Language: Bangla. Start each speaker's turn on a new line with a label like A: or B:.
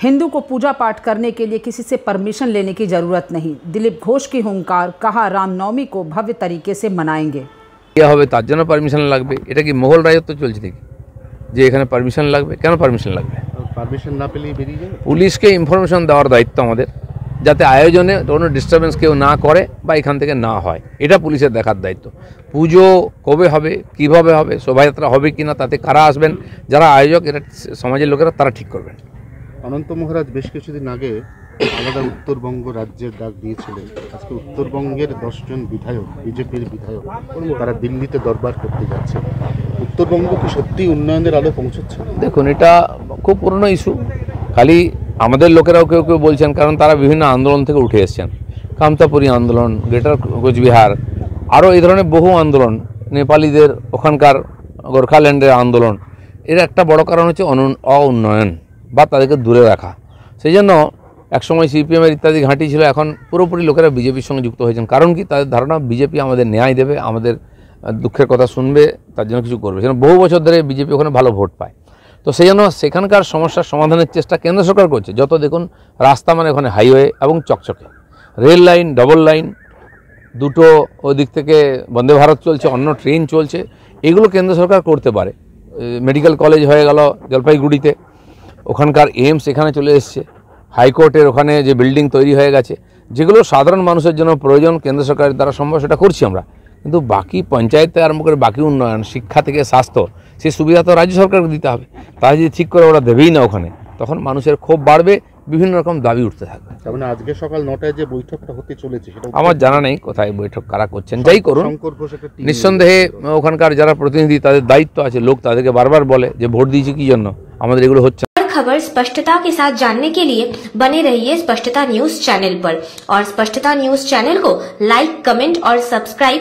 A: हिंदू को पूजा पाठ करने के लिए किसी से परमिशन लेने की जरूरत नहीं। दिलीप घोष की हुंकार, कहा रामनवमी को भव्य तरीके से मनाएंगे। क्या হবে তার জন্য পারমিশন লাগবে? এটা কি মোগল রাজত্ব চলছে নাকি যে এখানে পারমিশন লাগবে? কেন পারমিশন লাগবে? পারমিশন না পেলেই বেরিয়ে যাবে। পুলিশকে ইনফরমেশন দেওয়ার দায়িত্ব আমাদের, যাতে আয়োজনে কোনো ডিস্টারবেন্স কেউ না করে বা এখান থেকে না হয়, এটা পুলিশের দেখার দায়িত্ব। পুজো কবে হবে, কিভাবে হবে, শোভাযাত্রা হবে কিনা, তাতে কারা আসবেন, যারা আয়োজক, এটা সমাজের লোকেরা তারা ঠিক করবেন। অনন্ত মহারাজ বেশ কিছুদিন আগে আলাদা উত্তরবঙ্গ রাজ্যের ডাক দিয়েছিলেন। আজকে উত্তরবঙ্গের 10 জন বিধায়ক, বিজেপির বিধায়ক, তারা দিল্লিতে দরবার করতে যাচ্ছে। উত্তরবঙ্গ কি সত্যি উন্নয়নের আলো পৌঁছচ্ছে? দেখুন, এটা খুব পুরনো ইস্যু। খালি আমাদের লোকেরাও কেউ কেউ বলছেন, কারণ তারা বিভিন্ন আন্দোলন থেকে উঠে এসছেন। কামতাপুরী আন্দোলন, গ্রেটার কোচবিহার, আরও এই ধরনের বহু আন্দোলন, নেপালিদের ওখানকার গোর্খাল্যান্ডের আন্দোলন, এর একটা বড় কারণ হচ্ছে অউন্নয়ন বা তাদেরকে দূরে রাখা। সেই জন্য একসময় সিপিএমের ইত্যাদি ঘাঁটি ছিল, এখন পুরোপুরি লোকেরা বিজেপির সঙ্গে যুক্ত হয়েছেন। কারণ কি? তাদের ধারণা বিজেপি আমাদের ন্যায় দেবে, আমাদের দুঃখের কথা শুনবে, তার জন্য কিছু করবে। সেজন্য বহু বছর ধরে বিজেপি ওখানে ভালো ভোট পায়। তো সেই জন্য সেখানকার সমস্যার সমাধানের চেষ্টা কেন্দ্র সরকার করছে। যত দেখুন রাস্তা মানে ওখানে হাইওয়ে এবং চকচকে, রেল লাইন, ডবল লাইন, দুটো ওদিক থেকে বন্দে ভারত চলছে, অন্য ট্রেন চলছে, এগুলো কেন্দ্র সরকার করতে পারে। মেডিকেল কলেজ হয়ে গেল জলপাইগুড়িতে, ওখানকার এইমস এখানে চলে এসছে, হাইকোর্টের ওখানে যে বিল্ডিং তৈরি হয়ে গেছে, যেগুলো সাধারণ মানুষের জন্য প্রয়োজন, কেন্দ্র সরকারের দ্বারা সম্ভব, সেটা করছি আমরা। কিন্তু বাকি পঞ্চায়েত থেকে আরম্ভ করে বাকি উন্নয়ন, শিক্ষা থেকে স্বাস্থ্য, সেই সুবিধা তো রাজ্য সরকারকে দিতে হবে। তারা যদি ঠিক করে ওরা দেবেই না ওখানে, তখন মানুষের ক্ষোভ বাড়বে, বিভিন্ন রকম দাবি উঠতে থাকবে। মানে আজকে সকাল 9টায় যে বৈঠকটা হতে চলেছে, সেটা আমার জানা নেই কোথায় বৈঠক কারা করছেন। যাই করুন, নিঃসন্দেহে ওখানকার যারা প্রতিনিধি, তাদের দায়িত্ব আছে। লোক তাদেরকে বারবার বলে যে ভোট দিয়েছি কি জন্য, আমাদের এগুলো হচ্ছে।
B: खबर स्पष्टता के साथ जानने के लिए बने रहिए स्पष्टता न्यूज चैनल पर, और स्पष्टता न्यूज चैनल को लाइक, कमेंट और सब्सक्राइब